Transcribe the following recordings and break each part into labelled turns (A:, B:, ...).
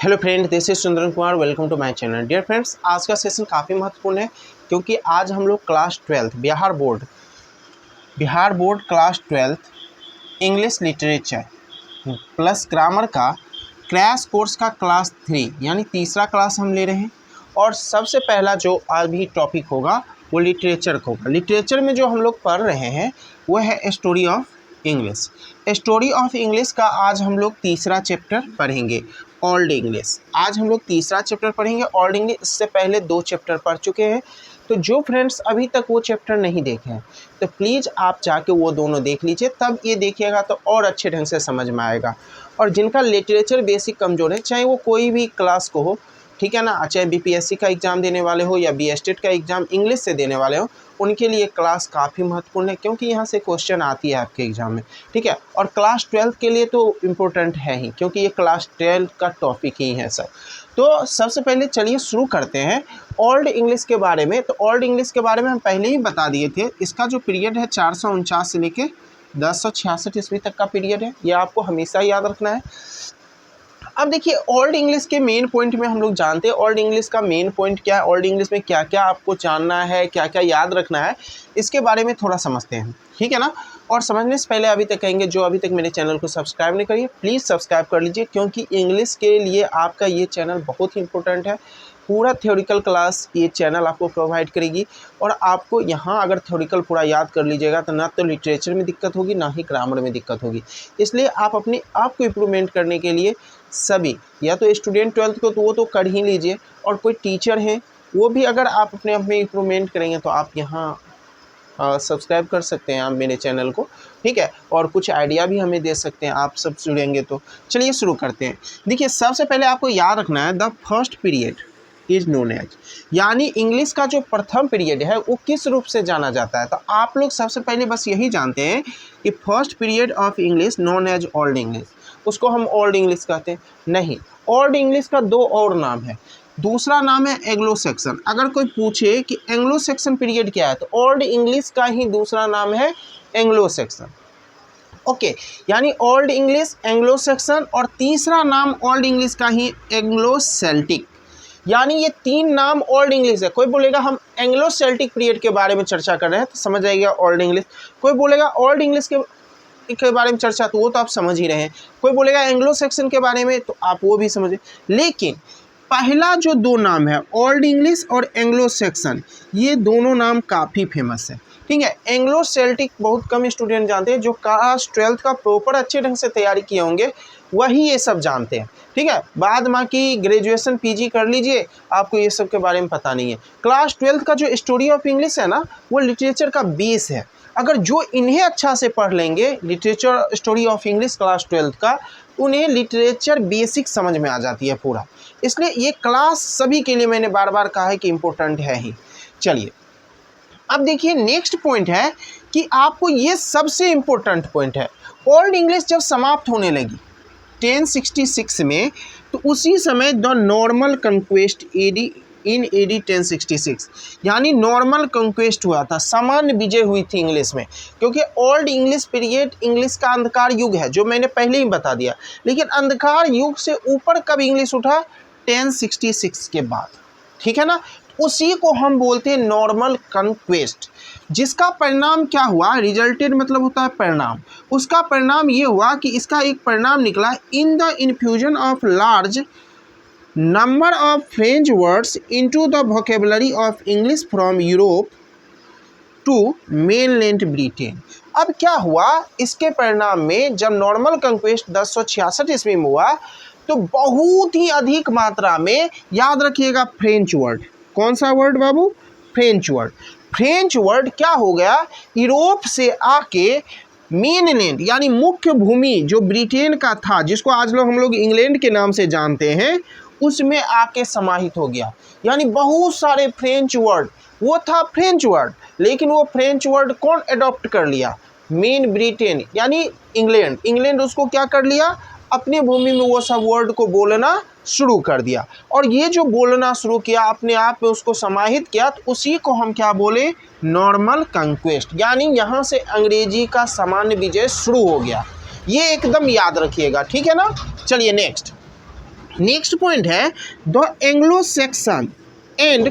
A: Hello friend, this is Sundaran Kumar. Welcome to my channel. Dear friends, आज का session काफ़ी महत्वपूर्ण है क्योंकि आज हम लोग class 12 Bihar board class 12 English literature plus grammar का क्रैश कोर्स का क्लास 3 यानी तीसरा क्लास हम ले रहे हैं। और सबसे पहला जो अभी टॉपिक होगा वो लिटरेचर का होगा। लिटरेचर में जो हम लोग पढ़ रहे हैं वो है story of English. Story of English का आज हम लोग तीसरा चैप्टर पढ़ेंगे, ओल्ड इंग्लिश। आज हम लोग तीसरा चैप्टर पढ़ेंगे ओल्ड इंग्लिश। इससे पहले 2 चैप्टर पढ़ चुके हैं, तो जो फ्रेंड्स अभी तक वो चैप्टर नहीं देखे हैं तो प्लीज़ आप जाके वो दोनों देख लीजिए, तब ये देखिएगा तो और अच्छे ढंग से समझ में आएगा। और जिनका लिटरेचर बेसिक कमज़ोर है, चाहे वो कोई भी क्लास को हो, ठीक है ना, चाहे बीपीएससी का एग्ज़ाम देने वाले हो या बीएसटेट का एग्ज़ाम इंग्लिश से देने वाले हो, उनके लिए क्लास काफ़ी महत्वपूर्ण है क्योंकि यहाँ से क्वेश्चन आती है आपके एग्ज़ाम में, ठीक है। और क्लास 12 के लिए तो इम्पोर्टेंट है ही क्योंकि ये क्लास 12 का टॉपिक ही है सब। तो सबसे पहले चलिए शुरू करते हैं ओल्ड इंग्लिश के बारे में। तो ओल्ड इंग्लिश के बारे में हम पहले ही बता दिए थे। इसका जो पीरियड है 449 से लेके 1066 ईस्वी तक का पीरियड है, ये आपको हमेशा याद रखना है। अब देखिए, ओल्ड इंग्लिश के मेन पॉइंट में हम लोग जानते हैं ओल्ड इंग्लिश का मेन पॉइंट क्या है, ओल्ड इंग्लिश में क्या क्या आपको जानना है, क्या क्या याद रखना है, इसके बारे में थोड़ा समझते हैं, ठीक है ना। और समझने से पहले अभी तक कहेंगे, जो अभी तक मेरे चैनल को सब्सक्राइब नहीं करिए, प्लीज़ सब्सक्राइब कर लीजिए क्योंकि इंग्लिश के लिए आपका ये चैनल बहुत ही इंपॉर्टेंट है। पूरा थ्योरिकल क्लास ये चैनल आपको प्रोवाइड करेगी और आपको यहाँ अगर थ्योरिकल पूरा याद कर लीजिएगा तो ना तो लिटरेचर में दिक्कत होगी ना ही ग्रामर में दिक्कत होगी। इसलिए आप अपने आप को इम्प्रूवमेंट करने के लिए सभी, या तो स्टूडेंट 12th को तो वो तो कर ही लीजिए, और कोई टीचर हैं वो भी अगर आप अपने आप में इम्प्रूवमेंट करेंगे तो आप यहाँ सब्सक्राइब कर सकते हैं आप मेरे चैनल को, ठीक है। और कुछ आइडिया भी हमें दे सकते हैं आप सब जुड़ेंगे तो। चलिए शुरू करते हैं। देखिए, सबसे पहले आपको याद रखना है the first period is known as, यानी इंग्लिश का जो प्रथम पीरियड है वो किस रूप से जाना जाता है। तो आप लोग सबसे पहले बस यही जानते हैं कि first period of English known as old English, उसको हम ओल्ड इंग्लिश कहते हैं। नहीं, ओल्ड इंग्लिश का 2 और नाम है। दूसरा नाम है एंग्लो सेक्शन। अगर कोई पूछे कि एंग्लो सेक्शन पीरियड क्या है तो ओल्ड इंग्लिश का ही दूसरा नाम है एंग्लो सेक्शन, ओके। यानी ओल्ड इंग्लिश, एंग्लो सेक्शन, और तीसरा नाम ओल्ड इंग्लिश का ही एंग्लो सेल्टिक। यानी ये 3 नाम ओल्ड इंग्लिश है। कोई बोलेगा हम एंग्लो सेल्टिक पीरियड के बारे में चर्चा कर रहे हैं तो समझ आएगा ओल्ड इंग्लिश। कोई बोलेगा ओल्ड इंग्लिश के बारे में चर्चा, तो वो तो आप समझ ही रहे हैं। कोई बोलेगा एंग्लो सेक्शन के बारे में तो आप वो भी समझे। लेकिन पहला जो 2 नाम है ओल्ड इंग्लिश और एंग्लो सेक्शन, ये दोनों नाम काफ़ी फेमस है, ठीक है। एंग्लो सेल्टिक बहुत कम स्टूडेंट जानते हैं, जो क्लास 12 का प्रॉपर अच्छे ढंग से तैयारी किए होंगे वही ये सब जानते हैं, ठीक है। बाद में कि ग्रेजुएशन पीजी कर लीजिए, आपको ये सब के बारे में पता नहीं है। क्लास 12 का जो स्टोरी ऑफ इंग्लिश है ना, वो लिटरेचर का बेस है। अगर जो इन्हें अच्छा से पढ़ लेंगे literature story of English class 12 का, उन्हें लिटरेचर बेसिक समझ में आ जाती है पूरा। इसलिए ये क्लास सभी के लिए मैंने बार बार कहा है कि इम्पोर्टेंट है ही। चलिए, अब देखिए नेक्स्ट पॉइंट है कि आपको ये सबसे इम्पोर्टेंट पॉइंट है। ओल्ड इंग्लिश जब समाप्त होने लगी 1066 में, तो उसी समय the normal conquest in AD 1066, यानी नॉर्मल कंक्वेस्ट हुआ था, सामान्य विजय हुई थी इंग्लिश में। क्योंकि ओल्ड इंग्लिश पीरियड इंग्लिश का अंधकार युग है, जो मैंने पहले ही बता दिया। लेकिन अंधकार युग से ऊपर कब इंग्लिश उठा? 1066 के बाद, ठीक है ना। उसी को हम बोलते हैं नॉर्मल कंक्वेस्ट, जिसका परिणाम क्या हुआ? रिजल्टेड मतलब होता है परिणाम। उसका परिणाम ये हुआ कि इसका एक परिणाम निकला in the infusion of large number of French words into the vocabulary of English from Europe to mainland Britain. अब क्या हुआ इसके परिणाम में? जब नॉर्मल कंक्वेस्ट 1066 ईस्वी में हुआ तो बहुत ही अधिक मात्रा में, याद रखिएगा, फ्रेंच वर्ड। कौन सा वर्ड बाबू? French word. फ्रेंच वर्ड क्या हो गया? यूरोप से आके मेनलैंड यानी मुख्य भूमि जो ब्रिटेन का था, जिसको आज लोग हम लोग इंग्लैंड के नाम से जानते हैं, उसमें आके समाहित हो गया। यानी बहुत सारे फ्रेंच वर्ड, वो था फ्रेंच वर्ड, लेकिन वो फ्रेंच वर्ड कौन अडॉप्ट कर लिया? मेन ब्रिटेन यानी इंग्लैंड। इंग्लैंड उसको क्या कर लिया? अपनी भूमि में वो सब वर्ड को बोलना शुरू कर दिया। और ये जो बोलना शुरू किया, अपने आप में उसको समाहित किया, तो उसी को हम क्या बोले? Normal conquest. यानी यहाँ से अंग्रेजी का सामान्य विजय शुरू हो गया। ये एकदम याद रखिएगा, ठीक है ना। चलिए नेक्स्ट, नेक्स्ट पॉइंट है the Anglo Saxon and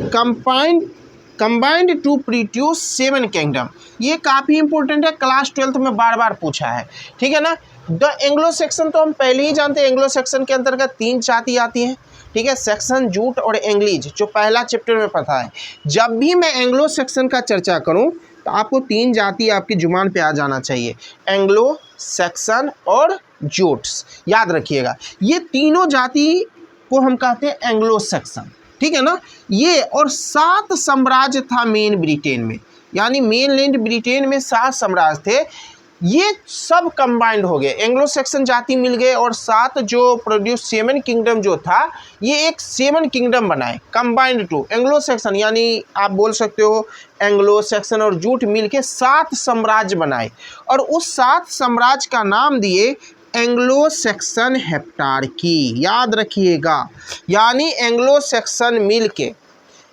A: combined to produce 7 kingdom. ये काफ़ी इंपॉर्टेंट है, क्लास 12th में बार बार पूछा है, ठीक है ना। द एंग्लो सैक्सन तो हम पहले ही जानते हैं, एंग्लो सैक्सन के अंतर्गत 3 जाति आती है, ठीक है, सैक्सन, जूट और एंग्लीज, जो पहला चैप्टर में पता है। जब भी मैं एंग्लो सैक्सन का चर्चा करूं तो आपको 3 जाति आपकी जुबान पे आ जाना चाहिए, एंग्लो सैक्सन और जूट्स, याद रखिएगा। ये तीनों जाति को हम कहते हैं एंग्लो सैक्सन, ठीक है ना। ये और 7 साम्राज्य था मेन ब्रिटेन में, यानी मेनलैंड ब्रिटेन में 7 साम्राज्य थे, ये सब कंबाइंड हो गए, एंग्लो सैक्सन जाति मिल गए और 7 जो प्रोड्यूस 7 किंगडम जो था, ये एक 7 किंगडम बनाए कंबाइंड टू एंग्लो सैक्सन, यानी आप बोल सकते हो एंग्लो सैक्सन और जूट मिल के 7 साम्राज्य बनाए और उस 7 साम्राज्य का नाम दिए एंग्लो सैक्सन हेप्टार्की, याद रखिएगा। यानी एंग्लो सैक्सन मिल के,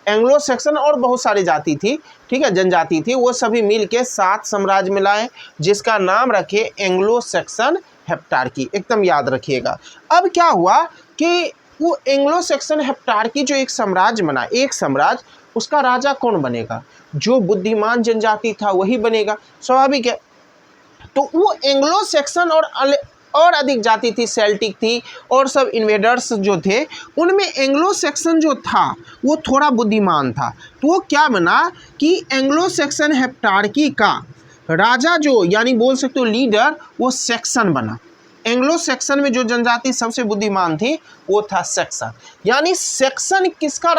A: एंग्लो सैक्सन और बहुत सारी जाति थी, ठीक है, जनजाति थी, वो सभी मिल के 7 साम्राज्य मिलाए जिसका नाम रखे एंग्लो सैक्सन हेप्टार्की, एकदम याद रखिएगा। अब क्या हुआ कि वो एंग्लो सैक्सन हेप्टार्की जो एक साम्राज्य बना, एक साम्राज्य, उसका राजा कौन बनेगा? जो बुद्धिमान जनजाति था वही बनेगा, स्वाभाविक है। तो वो एंग्लो सैक्सन और अधिक जाति थी, सेल्टिक थी और सब इन्वेडर्स जो थे, उनमें एंग्लो सैक्सन जो था वो थोड़ा बुद्धिमान था। तो वो क्या बना कि एंग्लो सैक्सन हेप्टार्की का राजा जो, यानी बोल सकते हो लीडर, वो सैक्सन बना। एंग्लो सैक्सन में जो जनजाति सबसे बुद्धिमान थी वो था सैक्सन, यानी सैक्सन किसका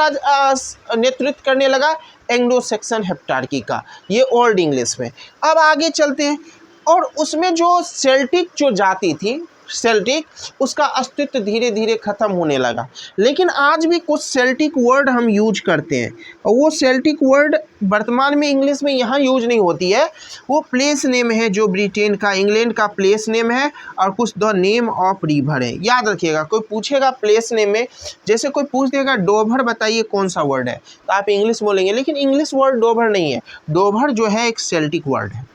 A: नेतृत्व करने लगा? एंग्लो सैक्सन हेप्टार्की का, ये ओल्ड इंग्लिश में। अब आगे चलते हैं, और उसमें जो सेल्टिक जो जाति थी, सेल्टिक, उसका अस्तित्व धीरे धीरे खत्म होने लगा। लेकिन आज भी कुछ सेल्टिक वर्ड हम यूज करते हैं और वो सेल्टिक वर्ड वर्तमान में इंग्लिश में यहाँ यूज नहीं होती है, वो प्लेस नेम है जो ब्रिटेन का, इंग्लैंड का प्लेस नेम है और कुछ द नेम ऑफ रिवर है, याद रखिएगा। कोई पूछेगा प्लेस नेम में, जैसे कोई पूछ देगा डोभर बताइए कौन सा वर्ड है, तो आप इंग्लिश बोलेंगे, लेकिन इंग्लिश वर्ड डोभर नहीं है, डोभर जो है एक सेल्टिक वर्ड है,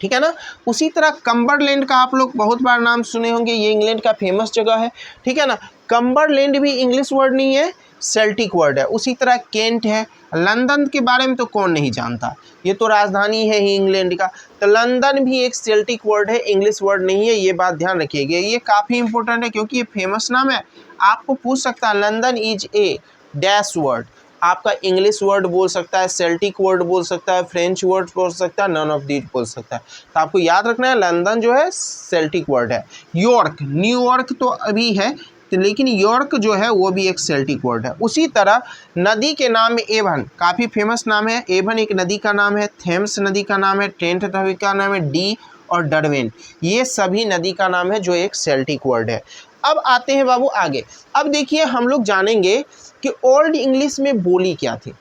A: ठीक है ना। उसी तरह कम्बरलैंड का आप लोग बहुत बार नाम सुने होंगे, ये इंग्लैंड का फेमस जगह है, ठीक है ना। कम्बरलैंड भी इंग्लिश वर्ड नहीं है, सेल्टिक वर्ड है। उसी तरह केंट है, लंदन के बारे में तो कौन नहीं जानता, ये तो राजधानी है ही इंग्लैंड का, तो लंदन भी एक सेल्टिक वर्ड है, इंग्लिश वर्ड नहीं है, ये बात ध्यान रखिएगा। ये काफ़ी इंपॉर्टेंट है क्योंकि ये फेमस नाम है, आपको पूछ सकता है London is a dash word, आपका इंग्लिश वर्ड बोल सकता है, सेल्टिक वर्ड बोल सकता है, फ्रेंच वर्ड बोल सकता है, नन ऑफ दीज बोल सकता है। तो आपको याद रखना है लंदन जो है सेल्टिक वर्ड है। यॉर्क, न्यूयॉर्क तो अभी है, लेकिन यॉर्क जो है वो भी एक सेल्टिक वर्ड है। उसी तरह नदी के नाम में एवन, काफ़ी फेमस नाम है, एवन एक नदी का नाम है, थेम्स नदी का नाम है, ट्रेंट नदी का नाम है, डी और डरवेन, ये सभी नदी का नाम है जो एक सेल्टिक वर्ड है। अब आते हैं बाबू आगे। अब देखिए हम लोग जानेंगे कि ओल्ड इंग्लिश में बोली क्या थी,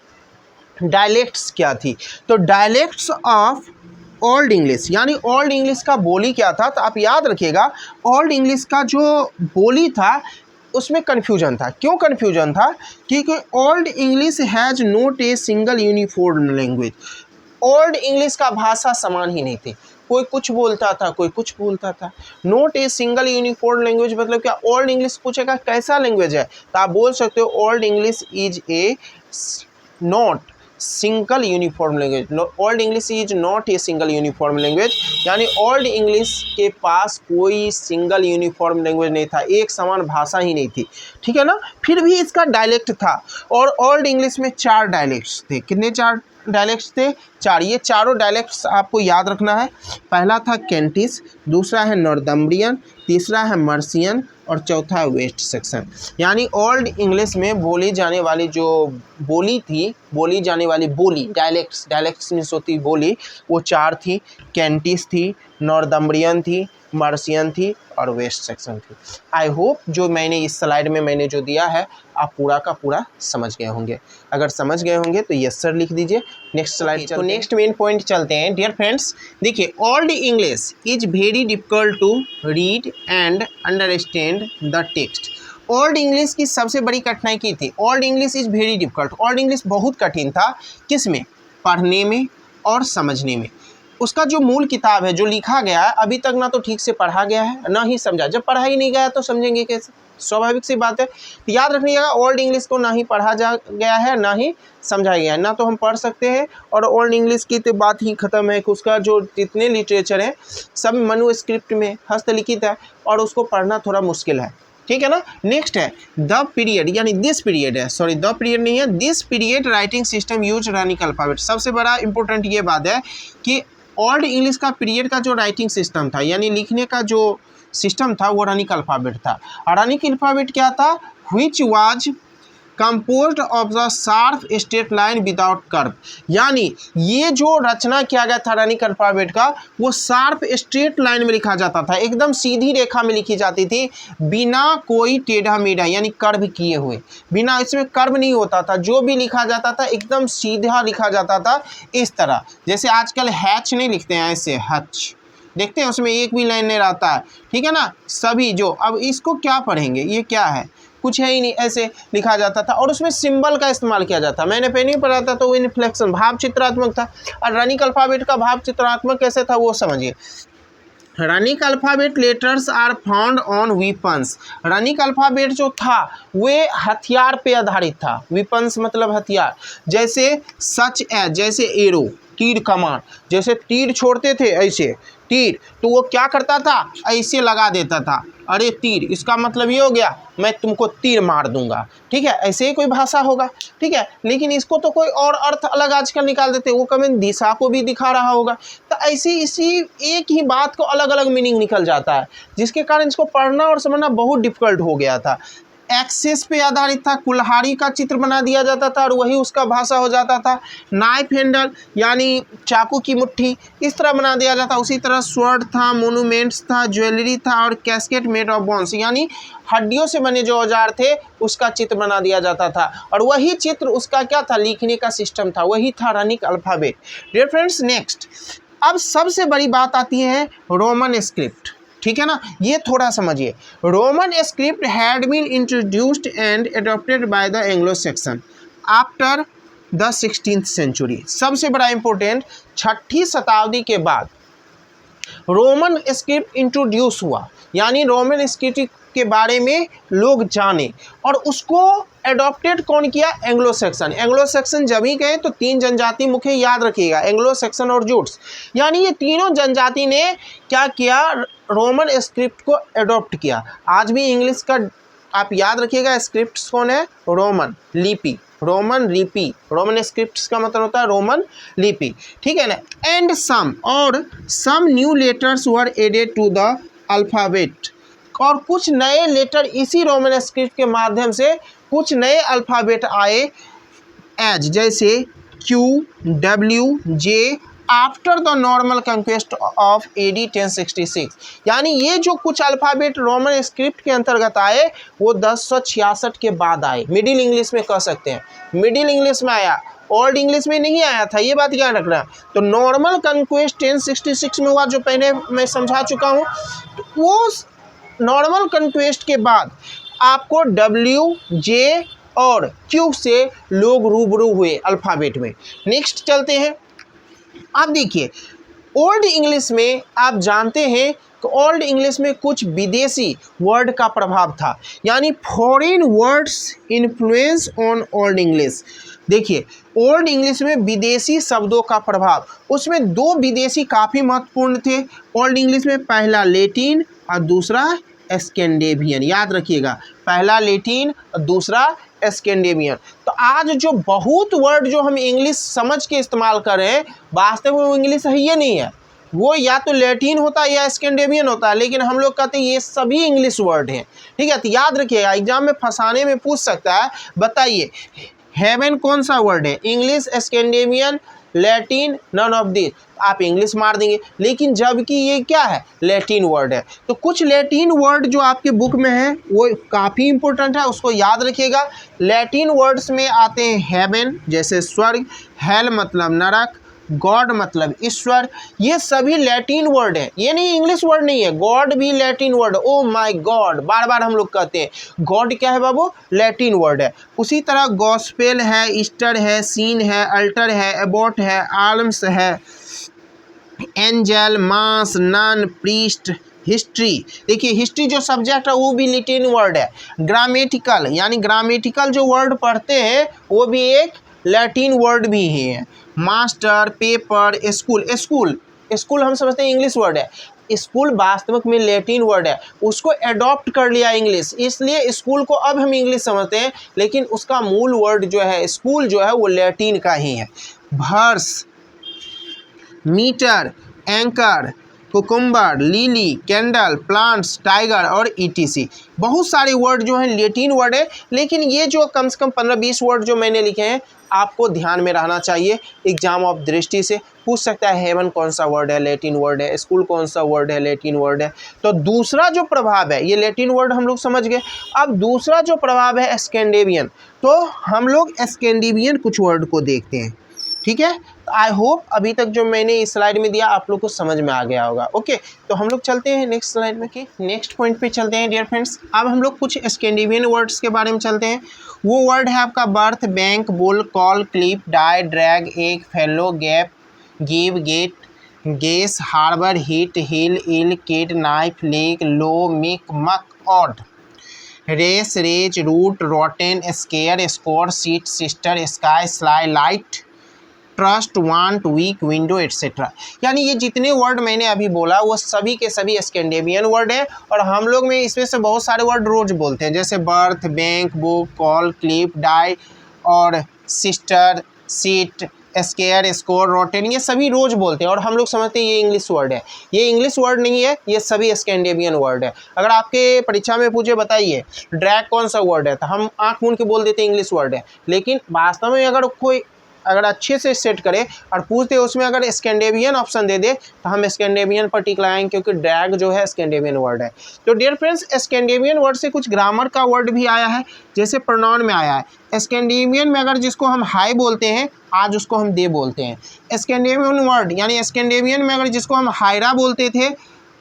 A: डायलेक्ट्स क्या थी। तो डायलेक्ट्स ऑफ ओल्ड इंग्लिश, यानी ओल्ड इंग्लिश का बोली क्या था, तो आप याद रखिएगा ओल्ड इंग्लिश का जो बोली था उसमें कन्फ्यूजन था। क्यों कन्फ्यूजन था? क्योंकि old English has not a single uniform language, old English का भाषा समान ही नहीं थी, कोई कुछ बोलता था, कोई कुछ बोलता था। Not a single uniform language मतलब क्या? ओल्ड इंग्लिश पूछेगा कैसा लैंग्वेज है, तो आप बोल सकते हो old English is a not single uniform language, old English is not a single uniform language, यानी ओल्ड इंग्लिश के पास कोई सिंगल यूनिफॉर्म लैंग्वेज नहीं था, एक समान भाषा ही नहीं थी, ठीक है ना। फिर भी इसका डायलेक्ट था, और ओल्ड इंग्लिश में 4 डायलेक्ट्स थे। कितने 4 डायलेक्ट्स थे? 4। ये चारों डायलेक्ट्स आपको याद रखना है। पहला था कैंटिस, दूसरा है नॉर्थम्ब्रियन, तीसरा है मर्सियन और चौथा है वेस्ट सेक्शन। यानी ओल्ड इंग्लिश में बोली जाने वाली जो बोली थी, बोली जाने वाली बोली, डायलेक्ट्स मीन्स होती बोली, वो 4 थी। कैंटिस थी, नॉर्थम्ब्रियन थी, मर्सियन थी और वेस्ट सेक्शन थी। आई होप जो मैंने इस स्लाइड में मैंने जो दिया है आप पूरा का पूरा समझ गए होंगे। अगर समझ गए होंगे तो यस सर लिख दीजिए। नेक्स्ट स्लाइड, तो नेक्स्ट मेन पॉइंट चलते हैं। डियर फ्रेंड्स, देखिए old English is very difficult to read and understand the text. Old English की सबसे बड़ी कठिनाई की थी, old English is very difficult, old English बहुत कठिन था। किस में? पढ़ने में और समझने में। उसका जो मूल किताब है, जो लिखा गया है, अभी तक ना तो ठीक से पढ़ा गया है ना ही समझा। जब पढ़ा ही नहीं गया तो समझेंगे कैसे? स्वाभाविक सी बात है। तो याद रखिएगा ओल्ड इंग्लिश को ना ही पढ़ा जा गया है ना ही समझाया गया है, ना तो हम पढ़ सकते हैं, और ओल्ड इंग्लिश की तो बात ही ख़त्म है कि उसका जो जितने लिटरेचर हैं सब मनुस्क्रिप्ट में हस्तलिखित है और उसको पढ़ना थोड़ा मुश्किल है, ठीक है ना। नेक्स्ट है द पीरियड, यानी दिस पीरियड है, सॉरी द पीरियड नहीं है, this period writing system use runic alphabet. सबसे बड़ा इंपॉर्टेंट ये बात है कि ओल्ड इंग्लिश का पीरियड का जो राइटिंग सिस्टम था यानी लिखने का जो सिस्टम था वो रनिक अल्फ़ाबेट था। और रनिक अल्फ़ाबेट क्या था, which was composed of the sharp straight line without curve, यानी ये जो रचना किया गया था रनिक अल्फ़ाबेट का वो शार्प स्ट्रेट लाइन में लिखा जाता था, एकदम सीधी रेखा में लिखी जाती थी बिना कोई टेढ़ा मेढ़ा यानी कर्व किए हुए, बिना इसमें कर्व नहीं होता था, जो भी लिखा जाता था एकदम सीधा लिखा जाता था इस तरह। जैसे आजकल हैच नहीं लिखते हैं, ऐसे हच देखते हैं उसमें एक भी लाइन नहीं रहता है, ठीक है ना। सभी जो अब इसको क्या पढ़ेंगे, ये क्या है, कुछ है ही नहीं, ऐसे लिखा जाता था और उसमें सिंबल का इस्तेमाल किया जाता। मैंने पहले ही पढ़ा था तो वो इन्फ्लेक्शन भाव चित्रात्मक था। और रनिक अल्फ़ाबेट का भाव चित्रात्मक कैसे था वो समझिए। Runic alphabet letters are found on weapons, runic alphabet जो था वे हथियार पे आधारित था, वीपन्स मतलब हथियार, जैसे सच एज जैसे एरो तीर कमान, जैसे तीर छोड़ते थे ऐसे तीर, तो वो क्या करता था ऐसे लगा देता था, अरे तीर इसका मतलब ये हो गया मैं तुमको तीर मार दूंगा, ठीक है, ऐसे ही कोई भाषा होगा, ठीक है। लेकिन इसको तो कोई और अर्थ अलग आजकल निकाल देते, वो कभी दिशा को भी दिखा रहा होगा, तो ऐसी इसी एक ही बात को अलग अलग मीनिंग निकल जाता है, जिसके कारण इसको पढ़ना और समझना बहुत डिफिकल्ट हो गया था। एक्सेस पे आधारित था, कुल्हाड़ी का चित्र बना दिया जाता था और वही उसका भाषा हो जाता था। नाइफ हैंडल यानी चाकू की मुट्ठी इस तरह बना दिया जाता। उसी तरह स्वॉर्ड था, मोनूमेंट्स था, ज्वेलरी था और कैस्केट मेड ऑफ बोन्स यानी हड्डियों से बने जो औजार थे उसका चित्र बना दिया जाता था, और वही चित्र उसका क्या था, लिखने का सिस्टम था, वही था रनिक अल्फ़ाबेट। डियर फ्रेंड्स, नेक्स्ट अब सबसे बड़ी बात आती है रोमन स्क्रिप्ट, ठीक है ना। ये थोड़ा समझिए, Roman script had been introduced and adopted by the Anglo section after the 16th century. सबसे बड़ा इंपॉर्टेंट, 6ठी शताब्दी के बाद रोमन स्क्रिप्ट इंट्रोड्यूस हुआ, यानी रोमन स्क्रिप्ट के बारे में लोग जाने, और उसको एडॉप्टेड कौन किया, एंग्लो सेक्शन। एंग्लो सेक्शन जब ही गए तो 3 जनजाति मुख्य याद रखिएगा, एंग्लो सेक्शन और जूट्स, यानी ये तीनों जनजाति ने क्या किया, रोमन स्क्रिप्ट को एडॉप्ट किया। आज भी इंग्लिश का आप याद रखिएगा स्क्रिप्ट कौन है, रोमन लिपि, रोमन लिपि, रोमन स्क्रिप्ट का मतलब होता है रोमन लिपि, ठीक है ना। एंड सम और some new letters were added to the alphabet, और कुछ नए लेटर इसी रोमन स्क्रिप्ट के माध्यम से कुछ नए अल्फ़ाबेट आए, एज जैसे Q W J after the normal conquest of AD 1066, यानी ये जो कुछ अल्फ़ाबेट रोमन स्क्रिप्ट के अंतर्गत आए वो 1066 के बाद आए। मिडिल इंग्लिश में कह सकते हैं, मिडिल इंग्लिश में आया, ओल्ड इंग्लिश में नहीं आया था, ये बात याद रखना। तो नॉर्मल कंक्वेस्ट 1066 में हुआ, जो पहले मैं समझा चुका हूँ। तो वो नॉर्मल कंक्वेस्ट के बाद आपको डब्ल्यू जे और क्यू से लोग रूबरू हुए अल्फ़ाबेट में। नेक्स्ट चलते हैं। अब देखिए ओल्ड इंग्लिश में आप जानते हैं कि ओल्ड इंग्लिश में कुछ विदेशी वर्ड का प्रभाव था, यानी foreign words influence on old English. देखिए ओल्ड इंग्लिश में विदेशी शब्दों का प्रभाव, उसमें 2 विदेशी काफ़ी महत्वपूर्ण थे ओल्ड इंग्लिश में, पहला लैटिन और दूसरा स्कैंडिनेवियन। याद रखिएगा, पहला लैटिन और दूसरा स्कैंडिनेवियन। तो आज जो बहुत वर्ड जो हम इंग्लिश समझ के इस्तेमाल कर रहे हैं, वास्तव में वो इंग्लिश है ये नहीं है, वो या तो लैटिन होता है या स्कैंडिनेवियन होता है, लेकिन हम लोग कहते हैं ये सभी इंग्लिश वर्ड हैं, ठीक है। तो याद रखिएगा, एग्जाम में फंसाने में पूछ सकता है, बताइए हेवन कौन सा वर्ड है, English, Scandinavian, Latin, none of this, आप इंग्लिश मार देंगे, लेकिन जबकि ये क्या है, लैटिन वर्ड है। तो कुछ लैटिन वर्ड जो आपके बुक में है वो काफ़ी इंपॉर्टेंट है, उसको याद रखिएगा। लैटिन वर्ड्स में आते हैं हेवन जैसे स्वर्ग, हेल मतलब नरक, गॉड मतलब ईश्वर, ये सभी लैटिन वर्ड है, ये नहीं इंग्लिश वर्ड नहीं है, गॉड भी Latin word. Oh my God बार बार हम लोग कहते हैं, गॉड क्या है बाबू, लैटिन वर्ड है। उसी तरह गॉस्पेल है, ईस्टर है, सीन है, अल्टर है, एबॉट है, आल्म्स है, एंजल, मास, नन, प्रीस्ट, हिस्ट्री, देखिए हिस्ट्री जो सब्जेक्ट है वो भी लैटिन वर्ड है। ग्रामेटिकल यानी ग्रामेटिकल जो वर्ड पढ़ते हैं वो भी एक लैटिन वर्ड भी है। मास्टर, पेपर, स्कूल, स्कूल हम समझते हैं इंग्लिश वर्ड है, स्कूल वास्तविक में लैटिन वर्ड है, उसको एडॉप्ट कर लिया इंग्लिश, इसलिए स्कूल को अब हम इंग्लिश समझते हैं, लेकिन उसका मूल वर्ड जो है स्कूल जो है वो लैटिन का ही है। Verse, metre, anchor, cucumber, lily, candle, plants, tiger और ईटीसी, बहुत सारे वर्ड जो हैं लैटिन वर्ड है, लेकिन ये जो कम से कम 15-20 वर्ड जो मैंने लिखे हैं आपको ध्यान में रहना चाहिए। एग्जाम ऑफ दृष्टि से पूछ सकता है हेवन कौन सा वर्ड है, लैटिन वर्ड है, स्कूल कौन सा वर्ड है, लैटिन वर्ड है। तो दूसरा जो प्रभाव है, ये लैटिन वर्ड हम लोग समझ गए। अब दूसरा जो प्रभाव है स्कैंडिनेवियन, तो हम लोग स्कैंडिनेवियन कुछ वर्ड को देखते हैं, ठीक है। आई होप अभी तक जो मैंने इस स्लाइड में दिया आप लोग को समझ में आ गया होगा। ओके, तो हम लोग चलते हैं नेक्स्ट स्लाइड में, कि नेक्स्ट पॉइंट पे चलते हैं डियर फ्रेंड्स। अब हम लोग कुछ स्कैंडिनेवियन वर्ड्स के बारे में चलते हैं। वो वर्ड है आपका birth, bank, bull, call, clip, die, drag, egg, fellow, gap, give, get, guess, harbour, hit, hill, ill, kid, knife, lake, low, meek, muck, odd, race, raise, root, rotten, scare, score, seat, sister, sky, sly, light, trust, want, weak, window et cetera. यानी ये जितने word मैंने अभी बोला वो सभी के सभी स्कैंडिनेवियन वर्ड हैं, और हम लोग में इसमें से बहुत सारे वर्ड रोज बोलते हैं, जैसे birth, bank, book, call, clip, die और sister, seat, scare, score, rotten, ये सभी रोज बोलते हैं और हम लोग समझते हैं ये इंग्लिश वर्ड है। ये इंग्लिश वर्ड नहीं है, ये सभी स्कैंडिनेवियन वर्ड है। अगर आपके परीक्षा में पूछे बताइए ड्रैग कौन सा वर्ड है, तो हम आँख मूंद के बोल देते हैं इंग्लिश वर्ड है, लेकिन वास्तव में अगर अच्छे से सेट करे और पूछ दे उसमें अगर स्कैंडिनेवियन ऑप्शन दे दे तो हम स्कैंडिनेवियन पर टिक लगाएंगे, क्योंकि ड्रैग जो है स्कैंडिनेवियन वर्ड है। तो डियर फ्रेंड्स, स्कैंडिनेवियन वर्ड से कुछ ग्रामर का वर्ड भी आया है, जैसे प्रोनाउन में आया है। स्कैंडिनेवियन में अगर जिसको हम हाई बोलते हैं आज उसको हम दे बोलते हैं। स्कैंडिनेवियन वर्ड यानी स्कैंडिनेवियन में अगर जिसको हम हायरा बोलते थे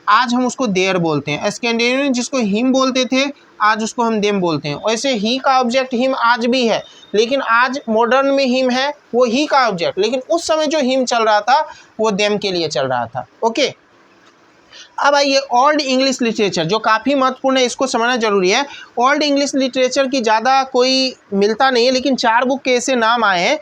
A: आज हम उसको देर बोलते हैं। स्कैंडिनेवियन जिसको हिम बोलते थे आज उसको हम देम बोलते हैं। वैसे ही का ऑब्जेक्ट हिम आज भी है, लेकिन आज मॉडर्न में हिम है वो ही का ऑब्जेक्ट, लेकिन उस समय जो हिम चल रहा था वो देम के लिए चल रहा था। ओके, अब आइए ओल्ड इंग्लिश लिटरेचर, जो काफ़ी महत्वपूर्ण है, इसको समझना जरूरी है। ओल्ड इंग्लिश लिटरेचर की ज़्यादा कोई मिलता नहीं है, लेकिन 4 बुक के ऐसे नाम आए हैं।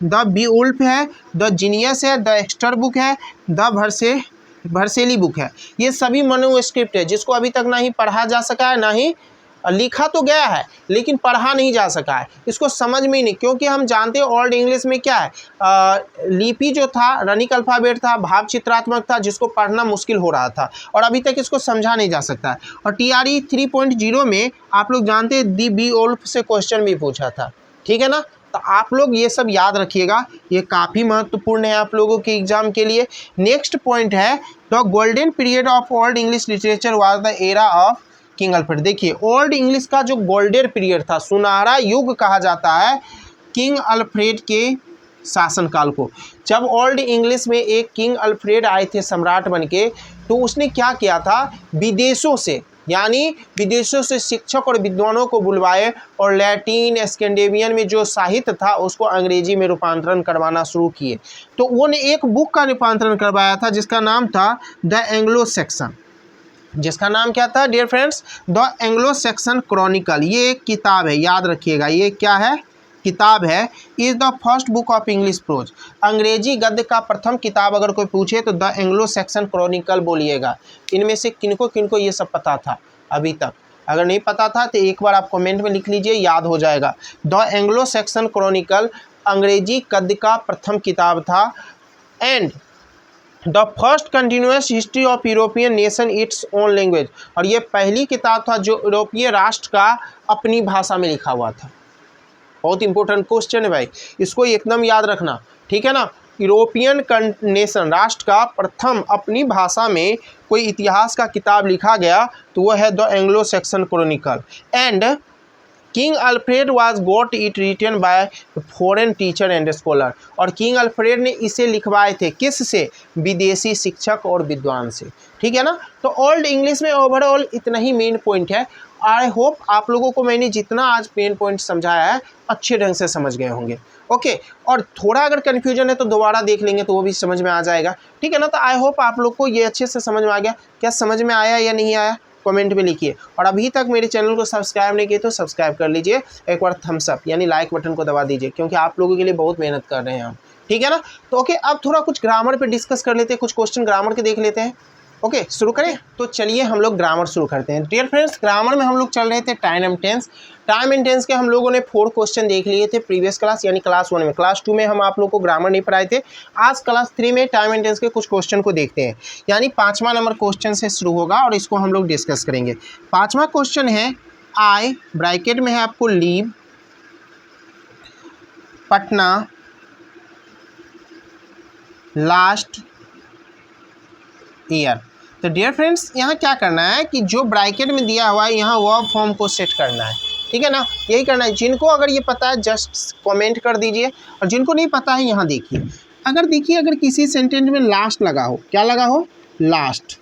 A: द बीवुल्फ है, द जीनियस है, द एक्स्टर बुक है, द वर्सेली बुक है। ये सभी मैन्युस्क्रिप्ट है जिसको अभी तक ना ही पढ़ा जा सका है, ना ही लिखा तो गया है लेकिन पढ़ा नहीं जा सका है, इसको समझ में ही नहीं, क्योंकि हम जानते हैं ओल्ड इंग्लिश में क्या है, लिपि जो था रनिक अल्फ़ाबेट था, भाव चित्रात्मक था, जिसको पढ़ना मुश्किल हो रहा था और अभी तक इसको समझा नहीं जा सकता है। और TRE 3.0 में आप लोग जानते हैं दी बीवुल्फ से क्वेश्चन भी पूछा था, ठीक है ना। तो आप लोग ये सब याद रखिएगा, ये काफ़ी महत्वपूर्ण है आप लोगों के एग्जाम के लिए। नेक्स्ट पॉइंट है the golden period of old English literature was the era of king Alfred. देखिए ओल्ड इंग्लिश का जो गोल्डन पीरियड था, सुनहरा युग कहा जाता है किंग अल्फ्रेड के शासनकाल को। जब ओल्ड इंग्लिश में एक किंग अल्फ्रेड आए थे सम्राट बनके, तो उसने क्या किया था, विदेशों से यानी विदेशों से शिक्षक और विद्वानों को बुलवाए और लैटिन स्कैंडिनेवियन में जो साहित्य था उसको अंग्रेजी में रूपांतरण करवाना शुरू किए। तो उन्होंने एक बुक का रूपांतरण करवाया था जिसका नाम था द एंग्लो सेक्शन। जिसका नाम क्या था dear friends, the Anglo section chronicle. ये एक किताब है, याद रखिएगा ये क्या है, किताब है। Is the first book of English pros. अंग्रेजी गद्य का प्रथम किताब अगर कोई पूछे तो द एंग्लो सेक्शन क्रॉनिकल बोलिएगा। इनमें से किनको किनको ये सब पता था अभी तक, अगर नहीं पता था तो एक बार आप कमेंट में लिख लीजिए, याद हो जाएगा। द एंग्लो सेक्शन क्रॉनिकल अंग्रेजी गद्य का प्रथम किताब था। And the first continuous history of European nation its own language. और ये पहली किताब था जो यूरोपीय राष्ट्र का अपनी भाषा में लिखा हुआ था। बहुत इंपॉर्टेंट क्वेश्चन है भाई, इसको एकदम याद रखना, ठीक है ना। यूरोपियन नेशन राष्ट्र का प्रथम अपनी भाषा में कोई इतिहास का किताब लिखा गया तो वह है the Anglo section chronicle. And king Alfred was got it written by foreign teacher and scholar. और किंग अल्फ्रेड ने इसे लिखवाए थे किस से, विदेशी शिक्षक और विद्वान से, ठीक है ना। तो ओल्ड इंग्लिश में ओवरऑल इतना ही मेन पॉइंट है। आई होप आप लोगों को मैंने जितना आज मेन पॉइंट समझाया है अच्छे ढंग से समझ गए होंगे। ओके। और थोड़ा अगर कन्फ्यूजन है तो दोबारा देख लेंगे तो वो भी समझ में आ जाएगा, ठीक है ना। तो आई होप आप लोग को ये अच्छे से समझ में आ गया। क्या समझ में आया या नहीं आया कमेंट में लिखिए। और अभी तक मेरे चैनल को सब्सक्राइब नहीं किए तो सब्सक्राइब कर लीजिए, एक बार थम्स अप यानी लाइक बटन को दबा दीजिए, क्योंकि आप लोगों के लिए बहुत मेहनत कर रहे हैं हम, ठीक है ना। तो ओके, अब थोड़ा कुछ ग्रामर पे डिस्कस कर लेते हैं, कुछ क्वेश्चन ग्रामर के देख लेते हैं। ओके, शुरू करें। तो चलिए हम लोग ग्रामर शुरू करते हैं। डियर फ्रेंड्स, ग्रामर में हम लोग चल रहे थे time and tense. Time and tense के हम लोगों ने 4 क्वेश्चन देख लिए थे प्रीवियस क्लास यानी क्लास 1 में। क्लास 2 में हम आप लोग को ग्रामर नहीं पढ़ाए थे। आज क्लास 3 में टाइम एंड टेंस के कुछ क्वेश्चन को देखते हैं, यानी 5वां नंबर क्वेश्चन से शुरू होगा और इसको हम लोग डिस्कस करेंगे। 5वां क्वेश्चन है आई, ब्रैकेट में है आपको लीव पटना लास्ट ईयर। तो डियर फ्रेंड्स, यहाँ क्या करना है कि जो ब्रैकेट में दिया हुआ है यहाँ वर्ब फॉर्म को सेट करना है, ठीक है ना, यही करना है। जिनको अगर ये पता है जस्ट कमेंट कर दीजिए, और जिनको नहीं पता है यहाँ देखिए। अगर किसी सेंटेंस में लास्ट लगा हो, क्या लगा हो, लास्ट,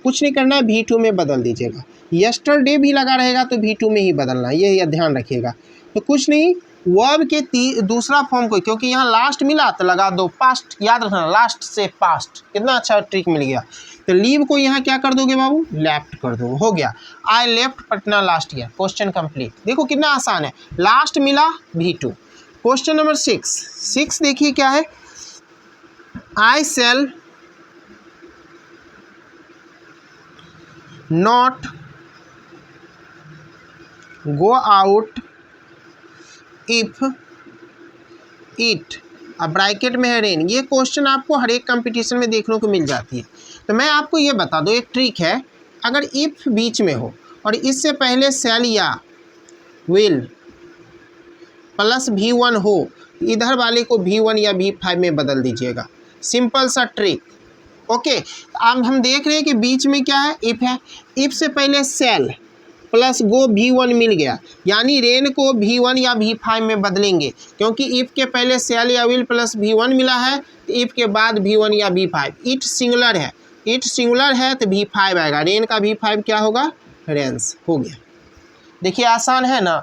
A: कुछ नहीं करना है, V2 में बदल दीजिएगा। यस्टरडे भी लगा रहेगा तो V2 में ही बदलना है, ये ध्यान रखिएगा। तो कुछ नहीं, वर्ब के दूसरा फॉर्म को, क्योंकि यहाँ लास्ट मिला तो लगा दो पास्ट, याद रखना लास्ट से पास्ट। कितना अच्छा ट्रिक मिल गया। तो लीव को यहाँ क्या कर दोगे बाबू, लेफ्ट कर दो, हो गया। I left Patna last year, question complete. देखो कितना आसान है, लास्ट मिला V2। क्वेश्चन नंबर 6 देखिए क्या है, I shall not go out if it, अब ब्रैकेट में है रेन। ये क्वेश्चन आपको हर एक कंपटीशन में देखने को मिल जाती है। तो मैं आपको ये बता दूं, एक ट्रिक है, अगर इफ बीच में हो और इससे पहले सेल या विल प्लस V1 हो, इधर वाले को V1 या V5 में बदल दीजिएगा। सिंपल सा ट्रिक, ओके। अब हम देख रहे हैं कि बीच में क्या है, इफ है। इफ से पहले सेल प्लस गो V1 मिल गया, यानी रेन को V1 या V5 में बदलेंगे, क्योंकि इफ के पहले सेल या विल प्लस V1 मिला है, तो इफ के बाद V1 या V5। इट सिंगुलर है, तो V5 आएगा। रेन का V5 क्या होगा, रेंस, हो गया। देखिए आसान है ना।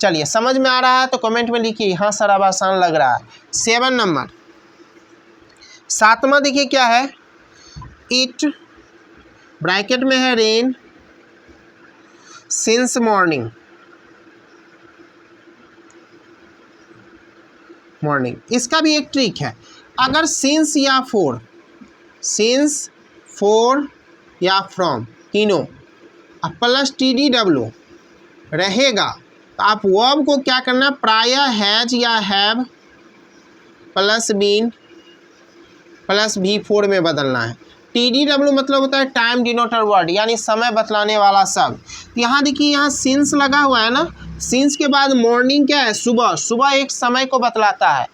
A: चलिए, समझ में आ रहा है तो कमेंट में लिखिए, हाँ सर अब आसान लग रहा है। 7 नंबर, 7वां देखिए क्या है, इट ब्रैकेट में है रेन सिंस मॉर्निंग, इसका भी एक ट्रिक है। अगर सिंस या फोर या फ्रॉम तीनों प्लस TDW रहेगा, तो आप वर्ब को क्या करना, प्रायः हैज या have plus been plus V4 में बदलना है। TDW मतलब होता है टाइम डिनोटर वर्ड, यानी समय बतलाने वाला शब्द। यहाँ देखिए, यहाँ सिंस लगा हुआ है ना, सिंस के बाद मॉर्निंग क्या है, सुबह एक समय को बतलाता है।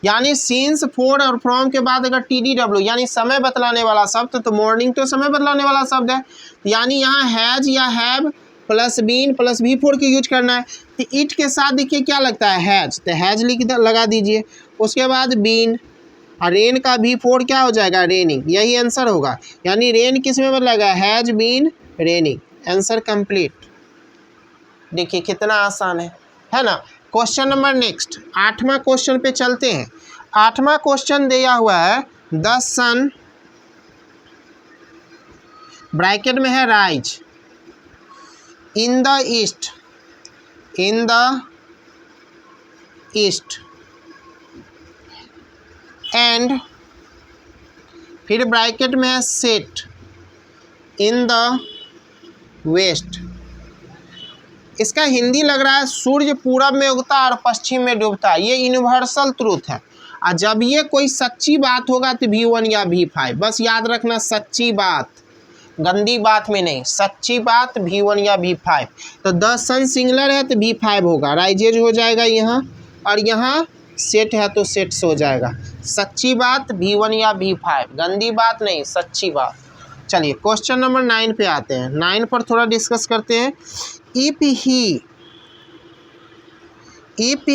A: यानी सिंस, फोर और फ्रॉम के बाद अगर TDW यानी समय बतलाने वाला शब्द, तो मॉर्निंग तो समय बतलाने वाला शब्द है, यानी यहाँ हैज या have plus been plus V4 की यूज करना है। तो इट के साथ देखिए क्या लगता है, हैज, तो हैज लगा दीजिए। उसके बाद बीन, और रेन का V4 क्या हो जाएगा, रेनिंग, यही आंसर होगा। यानी रेन किस में बदलेगा, has been raining. Answer complete. देखिए कितना आसान है ना। क्वेश्चन नंबर नेक्स्ट, 8वां क्वेश्चन पे चलते हैं। 8वां क्वेश्चन दिया हुआ है, द सन ब्रैकेट में है rise in the east and, फिर ब्रैकेट में है सेट इन द वेस्ट। इसका हिंदी लग रहा है, सूर्य पूरब में उगता और पश्चिम में डूबता है। ये यूनिवर्सल ट्रूथ है। और जब ये कोई सच्ची बात होगा तो V1 या V5, बस याद रखना, सच्ची बात, गंदी बात में नहीं, सच्ची बात V1 या V5। तो द सन सिंगुलर है तो V5 होगा, राइजेज हो जाएगा यहाँ, और यहाँ सेट है तो सेट्स हो जाएगा। सच्ची बात V1 या V5, गंदी बात नहीं, सच्ची बात। चलिए क्वेश्चन नंबर 9 पे आते हैं। 9 पर थोड़ा डिस्कस करते हैं। If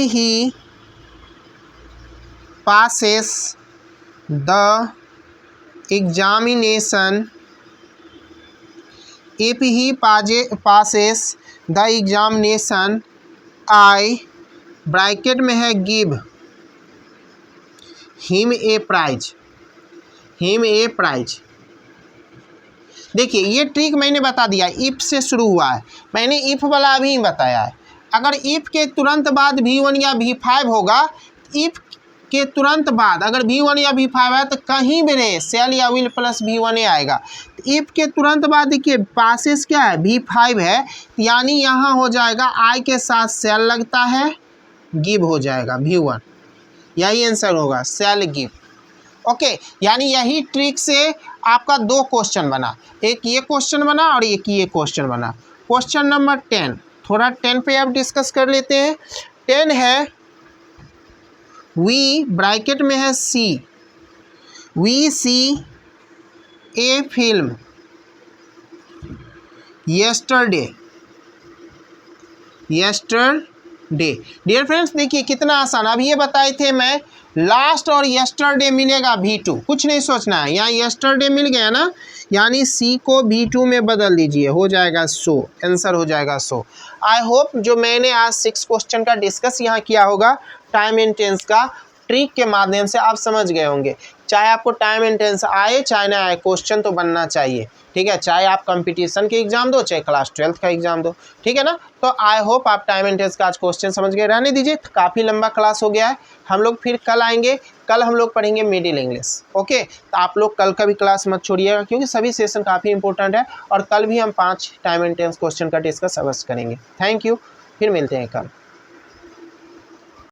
A: he passes the examination, if he passes the examination, I bracket में है give him a prize, him a prize. देखिए ये ट्रिक मैंने बता दिया, इफ से शुरू हुआ है, मैंने इफ वाला अभी बताया है। अगर इफ के तुरंत बाद V1 या V5 होगा, इफ के तुरंत बाद अगर V1 या V5 है तो कहीं भी नहीं सेल या विल प्लस V1 आएगा। इफ के तुरंत बाद देखिए पासेस क्या है, V5 है, यानी यहाँ हो जाएगा आई के साथ सेल लगता है, गिव हो जाएगा V1, यही आंसर होगा, सेल गिव। ओके, यानी यही ट्रिक से आपका दो क्वेश्चन बना, एक ये क्वेश्चन बना और एक ये क्वेश्चन बना। क्वेश्चन नंबर 10, थोड़ा 10 पे आप डिस्कस कर लेते हैं। 10 है वी ब्रैकेट में है see, we see a film yesterday, yesterday. Dear friends देखिए कितना आसान, अब ये बताए थे मैं लास्ट और यस्टरडे मिलेगा V2, कुछ नहीं सोचना है, यहाँ यस्टरडे मिल गया ना, यानी सी को V2 में बदल दीजिए, हो जाएगा 100, आंसर हो जाएगा 100। आई होप जो मैंने आज 6 क्वेश्चन का डिस्कस यहाँ किया होगा टाइम एंड टेंस का ट्रिक के माध्यम से आप समझ गए होंगे। चाहे आपको टाइम एंड टेंस आए चाहे ना आए, क्वेश्चन तो बनना चाहिए, ठीक है, चाहे आप कंपटीशन के एग्जाम दो चाहे क्लास 12th का एग्जाम दो, ठीक है ना। तो आई होप आप टाइम एंड टेंस का आज क्वेश्चन समझ गए। रहने दीजिए, काफ़ी लंबा क्लास हो गया है, हम लोग फिर कल आएंगे, कल हम लोग पढ़ेंगे मिडिल इंग्लिश। ओके, तो आप लोग कल का भी क्लास मत छोड़िएगा क्योंकि सभी सेशन काफ़ी इंपॉर्टेंट है, और कल भी हम 5 टाइम एंड टेंस क्वेश्चन का डिस्कस अवश्य करेंगे। थैंक यू, फिर मिलते हैं कल।